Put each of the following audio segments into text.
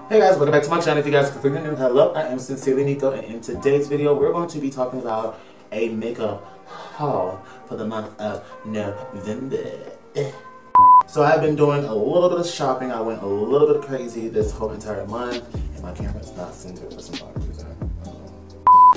Hey guys, welcome back to my channel. If you guys are new, hello, I am sincerely Niko, and in today's video we're going to be talking about a makeup haul for the month of November. So I've been doing a little bit of shopping. I went a little bit crazy this whole entire month, and my camera is not centered for some odd reason.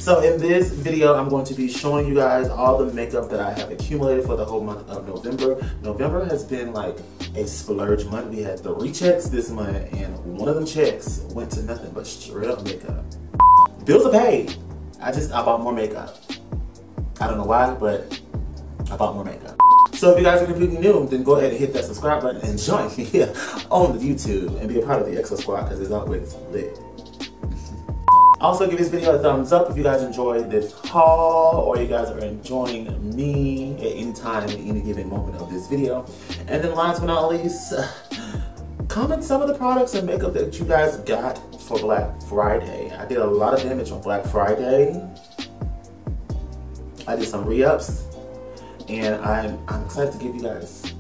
So in this video, I'm going to be showing you guys all the makeup that I have accumulated for the whole month of November. November has been like a splurge month. We had 3 checks this month, and one of them checks went to nothing but straight up makeup. Bills are paid. I bought more makeup. I don't know why, but I bought more makeup. So if you guys are completely new, then go ahead and hit that subscribe button and join me here on YouTube and be a part of the EXO squad because it's always lit. Also, give this video a thumbs up if you guys enjoyed this haul or you guys are enjoying me at any time, at any given moment of this video. And then last but not least, comment some of the products and makeup that you guys got for Black Friday. I did a lot of damage on Black Friday. I did some re-ups, and I'm excited to give you guys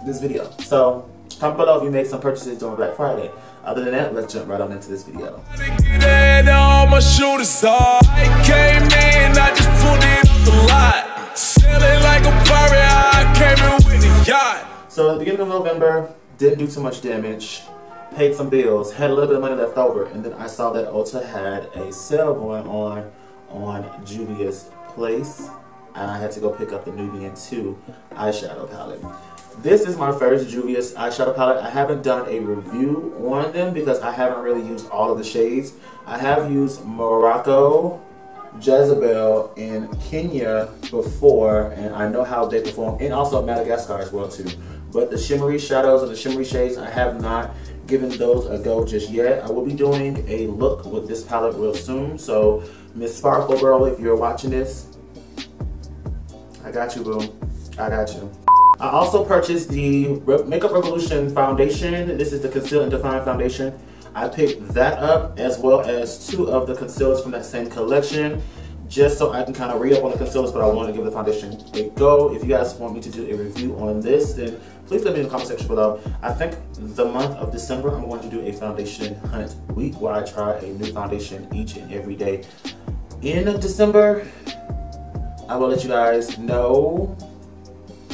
this video. So comment below if you made some purchases during Black Friday. Other than that, let's jump right on into this video. So at the beginning of November, didn't do too much damage, paid some bills, had a little bit of money left over, and then I saw that Ulta had a sale going on Juvia's Place, and I had to go pick up the Nubian 2 eyeshadow palette. This is my first Juvia's eyeshadow palette. I haven't done a review on them because I haven't really used all of the shades. I have used Morocco, Jezebel, and Kenya before, and I know how they perform, and also Madagascar as well too. But the shimmery shadows and the shimmery shades, I have not given those a go just yet. I will be doing a look with this palette real soon. So Miss Sparkle Girl, if you're watching this, I got you, boo. I got you. I also purchased the Makeup Revolution foundation. This is the Conceal and Define foundation. I picked that up as well as 2 of the concealers from that same collection, just so I can kind of re-up on the concealers, but I want to give the foundation a go. If you guys want me to do a review on this, then please let me in the comment section below. I think the month of December, I'm going to do a foundation hunt week where I try a new foundation each and every day. In December, I will let you guys know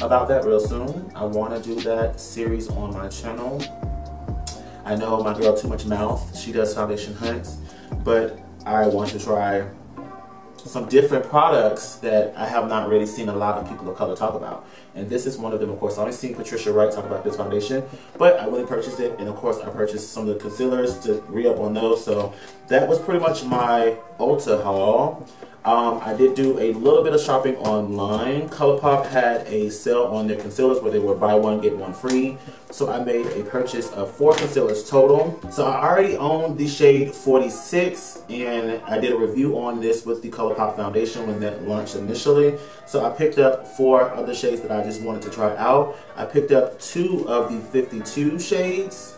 about that real soon. I want to do that series on my channel. I know my girl Too Much Mouth, she does foundation hunts, but I want to try some different products that I have not really seen a lot of people of color talk about. And this is one of them, of course. I only seen Patricia Wright talk about this foundation, but I really purchased it. And of course, I purchased some of the concealers to re-up on those. So that was pretty much my Ulta haul. I did do a little bit of shopping online. ColourPop had a sale on their concealers where they were buy one, get one free. So I made a purchase of 4 concealers total. So I already own the shade 46, and I did a review on this with the ColourPop foundation when that launched initially. So I picked up 4 of the shades that I just wanted to try out. I picked up 2 of the 52 shades,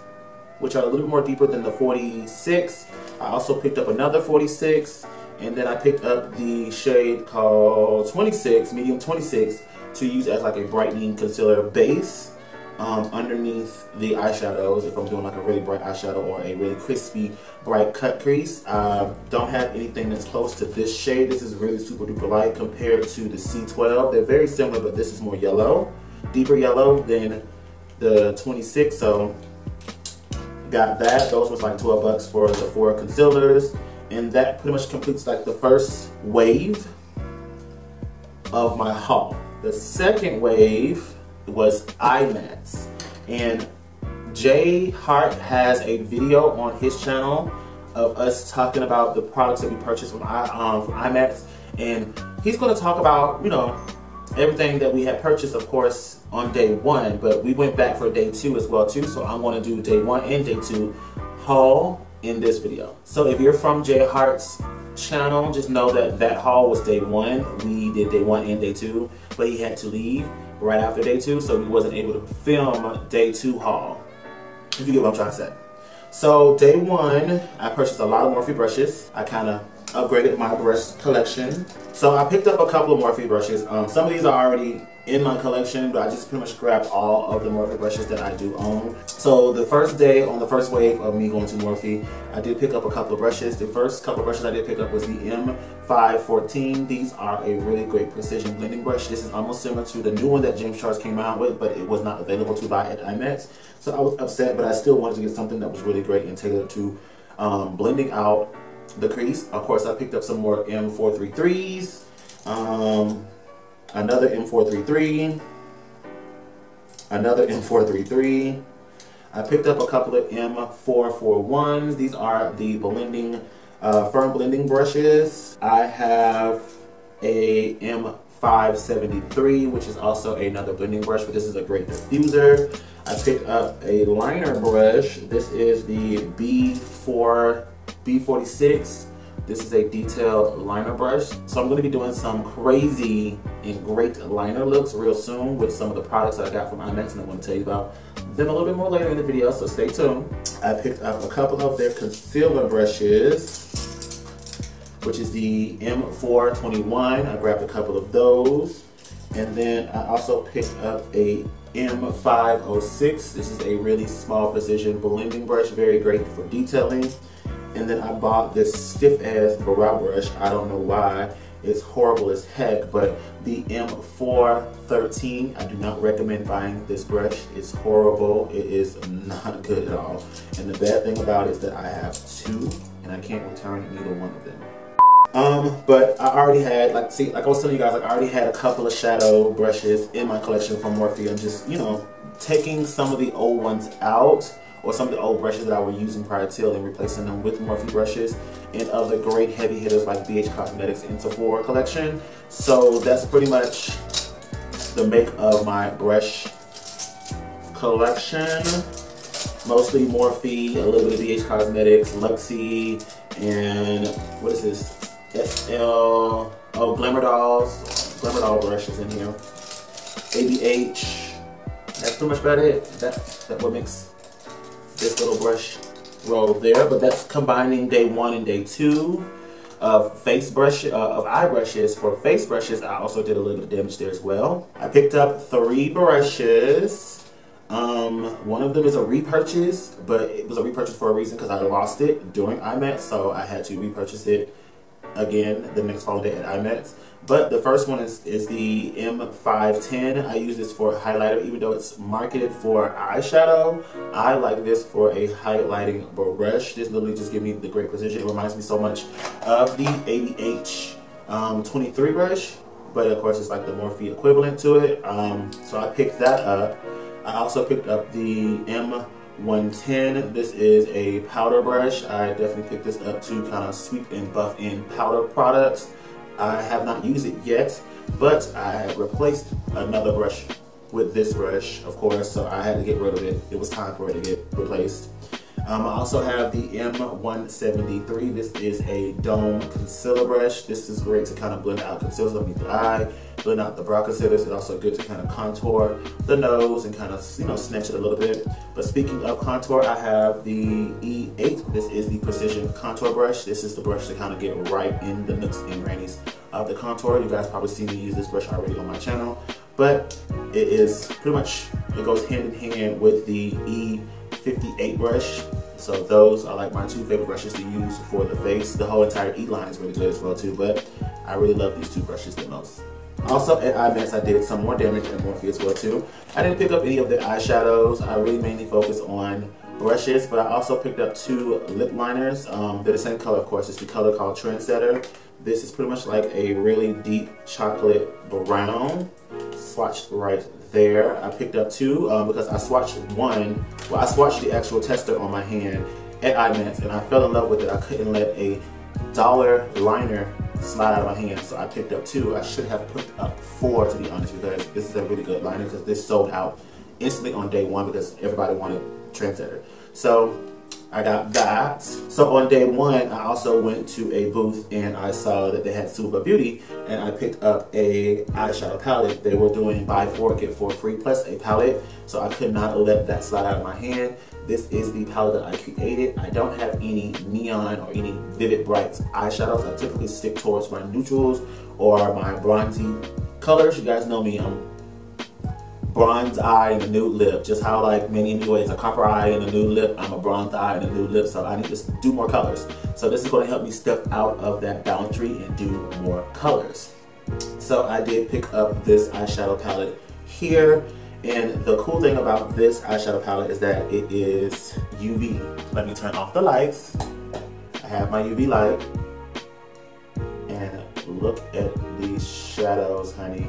which are a little bit more deeper than the 46. I also picked up another 46. And then I picked up the shade called 26, medium 26, to use as like a brightening concealer base underneath the eyeshadows if I'm doing like a really bright eyeshadow or a really crispy bright cut crease. Don't have anything that's close to this shade. This is really super duper light compared to the C12. They're very similar, but this is more yellow, deeper yellow than the 26. So got that. Those was like 12 bucks for the 4 concealers. And that pretty much completes like the first wave of my haul. The second wave was eye mats. And Jay Hart has a video on his channel of us talking about the products that we purchased from eye mats. And he's going to talk about, you know, everything that we had purchased, of course, on day 1. But we went back for day 2 as well too. So I'm going to do day 1 and day 2 haul in this video. So if you're from Jay Hart's channel, just know that that haul was day 1. We did day 1 and day 2, but he had to leave right after day 2, so we wasn't able to film day 2 haul, if you get what I'm trying to say. So day 1, I purchased a lot of Morphe brushes. I kind of upgraded my brush collection. So I picked up a couple of Morphe brushes. Some of these are already in my collection, but I just pretty much grabbed all of the Morphe brushes that I do own. So the first day, on the first wave of me going to Morphe, I did pick up a couple of brushes. The first couple of brushes I did pick up was the M514. These are a really great precision blending brush. This is almost similar to the new one that James Charles came out with, but it was not available to buy at IMAX. So I was upset, but I still wanted to get something that was really great and tailored to blending out the crease. Of course, I picked up some more M433s, another M433, another M433. I picked up a couple of M441s. These are the blending, firm blending brushes. I have a M573, which is also another blending brush, but this is a great diffuser. I picked up a liner brush. This is the B46. This is a detailed liner brush. So I'm going to be doing some crazy and great liner looks real soon with some of the products that I got from IMAX, and I'm going to tell you about them a little bit more later in the video, so stay tuned. I picked up a couple of their concealer brushes, which is the M421. I grabbed a couple of those. And then I also picked up a M506. This is a really small precision blending brush, very great for detailing. And then I bought this stiff ass brow brush. I don't know why. It's horrible as heck, but the M413, I do not recommend buying this brush. It's horrible. It is not good at all. And the bad thing about it is that I have two and I can't return either one of them. But I already had, like I was telling you guys, I already had a couple of shadow brushes in my collection from Morphe. I'm just, you know, taking some of the old ones out, or some of the old brushes that I was using prior to, and replacing them with Morphe brushes and other great heavy hitters like BH Cosmetics and Sephora collection. So that's pretty much the make of my brush collection. Mostly Morphe, a little bit of BH Cosmetics, Luxie, and what is this? Glamour Dolls. Glamour Doll brushes in here. ABH. That's pretty much about it. That what makes this little brush roll there. But that's combining day 1 and day 2 of eye brushes. For face brushes, I also did a little bit of damage there as well. I picked up 3 brushes. One of them is a repurchase, but it was a repurchase for a reason because I lost it during IMAX, so I had to repurchase it again the next following day at IMAX. But the first one is the M510. I use this for a highlighter, even though it's marketed for eyeshadow. I like this for a highlighting brush. This literally just gives me the great precision. It reminds me so much of the ABH 23 brush, but of course it's like the Morphe equivalent to it. So I picked that up. I also picked up the M110. This is a powder brush. I definitely picked this up to kind of sweep and buff in powder products. I have not used it yet, but I replaced another brush with this brush, of course, so I had to get rid of it. It was time for it to get replaced. I also have the M173. This is a dome concealer brush. This is great to kind of blend out concealers underneath the eye, blend out the brow concealers. It's also good to kind of contour the nose and kind of, you know, snatch it a little bit. But speaking of contour, I have the E8. This is the precision contour brush. This is the brush to kind of get right in the nooks and crannies of the contour. You guys probably seen me use this brush already on my channel, but it is pretty much, it goes hand in hand with the E58 brush. So those are like my 2 favorite brushes to use for the face. The whole entire E line is really good as well too, but I really love these 2 brushes the most. Also at IMAX, I did some more damage at Morphe as well too. I didn't pick up any of the eyeshadows. I really mainly focus on brushes, but I also picked up 2 lip liners. They're the same color, of course. It's the color called Trendsetter. This is pretty much like a really deep chocolate brown, swatched right there. I picked up 2 because I swatched one. Well, I swatched the actual tester on my hand at IMAX, and I fell in love with it. I couldn't let a dollar liner slide out of my hand, so I picked up 2. I should have picked up 4 to be honest, because this is a really good liner, because this sold out instantly on day 1 because everybody wanted Trendsetter. So I got that. So on day one, I also went to a booth and I saw that they had Suva Beauty, and I picked up a eyeshadow palette. They were doing buy 4 get 4 free plus a palette, so I could not let that slide out of my hand. This is the palette that I created. I don't have any neon or any vivid brights eyeshadows. I typically stick towards my neutrals or my bronzy colors. You guys know me, I'm bronze eye and a nude lip. Just how like many anyways, a copper eye and a nude lip, I'm a bronze eye and a nude lip, so I need to do more colors. So this is going to help me step out of that boundary and do more colors. So I did pick up this eyeshadow palette here, and the cool thing about this eyeshadow palette is that it is UV. Let me turn off the lights. I have my UV light, and look at these shadows, honey.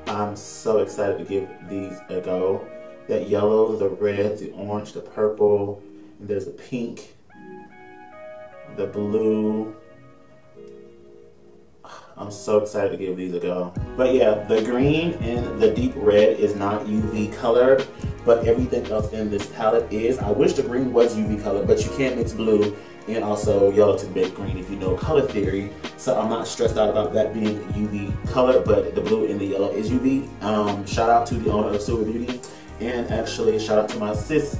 I'm so excited to give these a go. That yellow, the red, the orange, the purple, and there's a pink, the blue. I'm so excited to give these a go. But yeah, the green and the deep red is not UV color, but everything else in this palette is. I wish the green was UV color, but you can't mix blue and also yellow to make green if you know color theory. So I'm not stressed out about that being UV color, but the blue and the yellow is UV. Shout out to the owner of Suva Beauty, and actually shout out to my sis,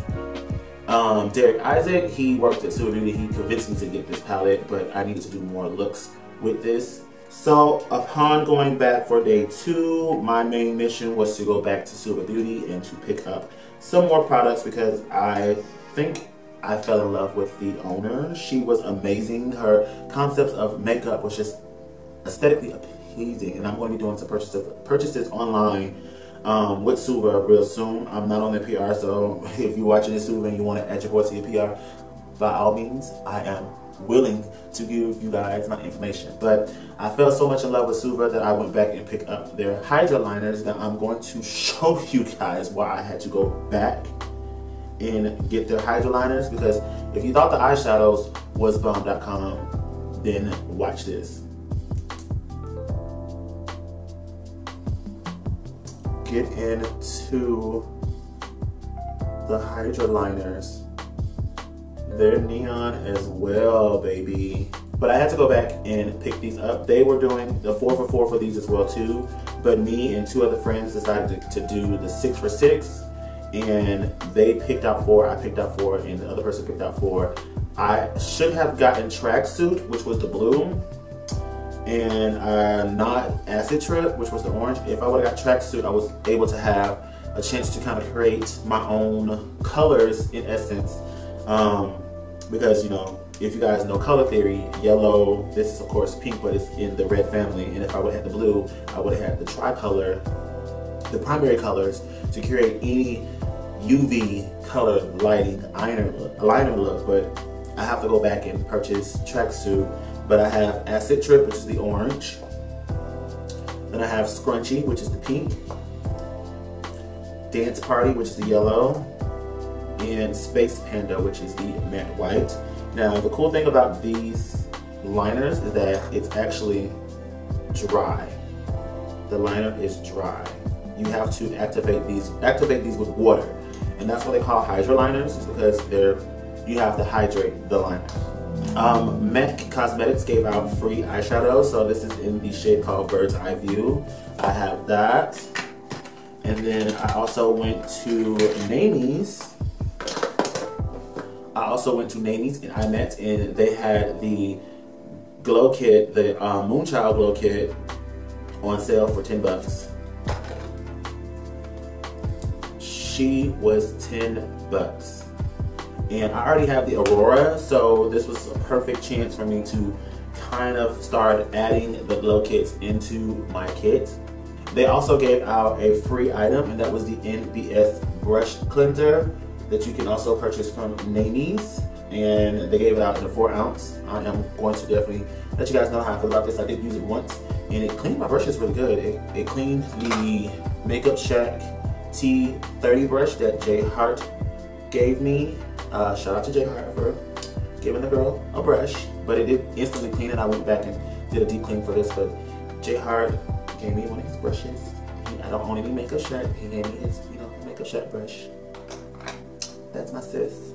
Derek Isaac. He worked at Suva Beauty. He convinced me to get this palette, but I needed to do more looks with this. So upon going back for day 2, my main mission was to go back to Suva Beauty and to pick up some more products, because I think I fell in love with the owner. She was amazing. Her concepts of makeup was just aesthetically appeasing, and I'm going to be doing some purchases online with Suva real soon. I'm not on their PR, so if you're watching this Suva and you want to add your voice to your PR, by all means, I am willing to give you guys my information. But I fell so much in love with Suva that I went back and picked up their Hydra liners. Now I'm going to show you guys why I had to go back and get their Hydra liners, because if you thought the eyeshadows was bomb.com, then watch this. Get into the Hydra liners. They're neon as well, baby. But I had to go back and pick these up. They were doing the 4 for 4 for these as well too, but me and 2 other friends decided to do the 6 for 6, and they picked out 4, I picked out 4, and the other person picked out 4. I should have gotten tracksuit, which was the blue, and not acid trip, which was the orange. If I would have got tracksuit, I was able to have a chance to kind of create my own colors in essence. Because, you know, if you guys know color theory, yellow, this is of course pink, but it's in the red family, and if I would have had the blue, I would have had the tricolor, the primary colors, to create any UV color lighting liner look. But I have to go back and purchase tracksuit. But I have Acid Trip, which is the orange. Then I have Scrunchy, which is the pink. Dance Party, which is the yellow. And Space Panda, which is the matte white. Now the cool thing about these liners is that it's actually dry. The liner is dry. You have to activate these with water, and that's what they call Hydra liners, is because you have to hydrate the liner. MAC Cosmetics gave out free eyeshadow, so this is in the shade called Bird's Eye View. I have that, and then I also went to Namie's. And I met, and they had the glow kit, the Moonchild glow kit, on sale for 10 bucks. She was 10 bucks. And I already have the Aurora, so this was a perfect chance for me to kind of start adding the glow kits into my kit. They also gave out a free item, and that was the NBS brush cleanser that you can also purchase from Namie's, and they gave it out in a 4 ounce. I am going to definitely let you guys know how I feel about this. I did use it once, and it cleaned my brushes really good. It cleaned the Makeup Shack T30 brush that J Hart gave me. Shout out to J Hart for giving the girl a brush, but it did instantly clean it. I went back and did a deep clean for this, but J Hart gave me one of his brushes, and I don't own any makeup shirt. He gave me his, you know, makeup shirt brush. That's my sis.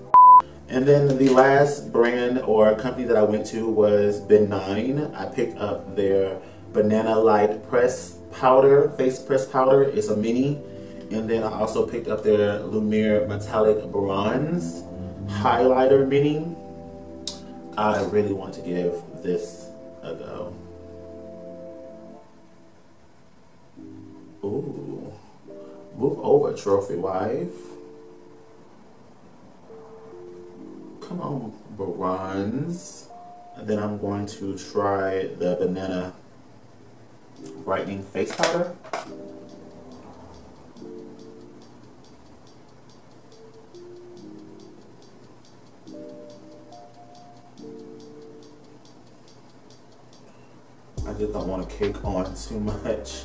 And then the last brand or company that I went to was Benign. I picked up their Banana Light Press Powder, Face Press Powder. It's a mini. And then I also picked up their Lumiere Metallic Bronze Highlighter Mini. I really want to give this a go. Ooh. Move over, trophy wife. Come on, bronze. And then I'm going to try the Banana Brightening Face Powder. I just don't want to cake on too much.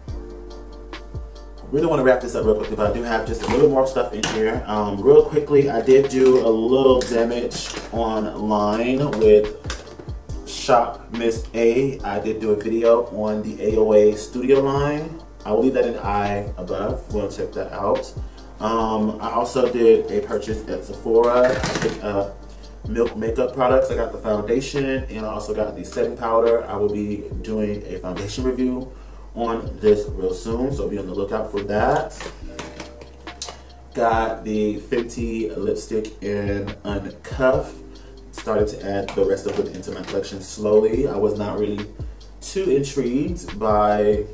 I really want to wrap this up real quickly, but I do have just a little more stuff in here. Real quickly, I did do a little damage online with Shop Miss A. I did do a video on the AOA Studio line. I will leave that in the eye above. If you want to check that out. I also did a purchase at Sephora. I picked up Milk makeup products. I got the foundation and I also got the setting powder. I will be doing a foundation review on this real soon, so be on the lookout for that. Got the Fenty lipstick in Uncuff. Started to add the rest of it into my collection slowly. I was not really too intrigued by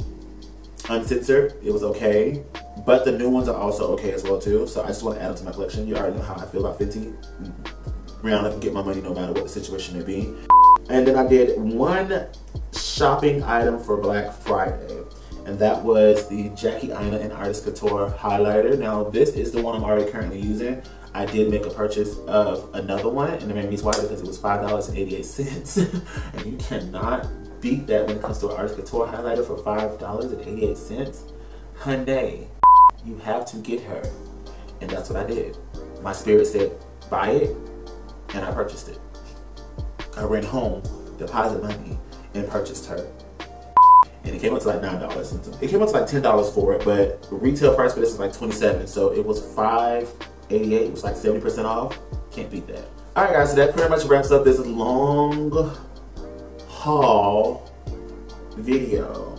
Uncensored. It was okay, but the new ones are also okay as well too. So I just want to add them to my collection. You already know how I feel about Fenty. Round up and get my money no matter what the situation may be. And then I did one shopping item for Black Friday, and that was the Jackie, Aina, and Artist Couture highlighter. Now this is the one I'm already currently using. I did make a purchase of another one, and the main reason why because it was $5.88, and you cannot beat that when it comes to an Artist Couture highlighter for $5.88. Hyundai, you have to get her, and that's what I did. My spirit said, buy it. And I purchased it. I ran home, deposited money, and purchased her. And it came up to like $9. It came up to like $10 for it, but retail price for this is like $27. So it was $5.88. It was like 70% off. Can't beat that. All right, guys. So that pretty much wraps up this long haul video.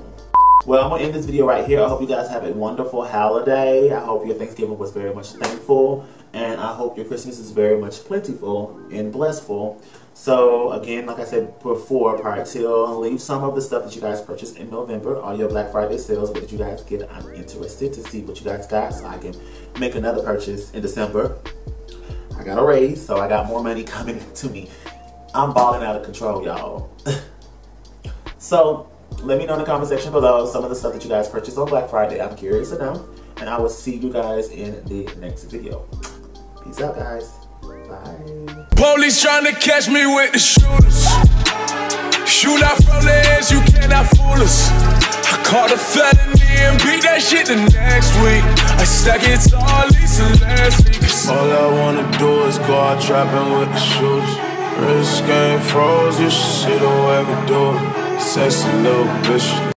Well, I'm gonna end this video right here. I hope you guys have a wonderful holiday. I hope your Thanksgiving was very much thankful. And I hope your Christmas is very much plentiful and blessful. So again, like I said before, prior to, leave some of the stuff that you guys purchased in November, all your Black Friday sales. What did you guys get? I'm interested to see what you guys got so I can make another purchase in December. I got a raise, so I got more money coming to me. I'm balling out of control, y'all. So let me know in the comment section below some of the stuff that you guys purchased on Black Friday. I'm curious to know. And I will see you guys in the next video. Peace out, guys. Bye. Police trying to catch me with the shooters. Shoot out from the edge, you cannot fool us. I caught a felony and beat that shit the next week. I stack it to all these and last week. All I wanna do is go out trapping with the shooters. Wrist game froze, you should see the way we do it. Sexy little bitch.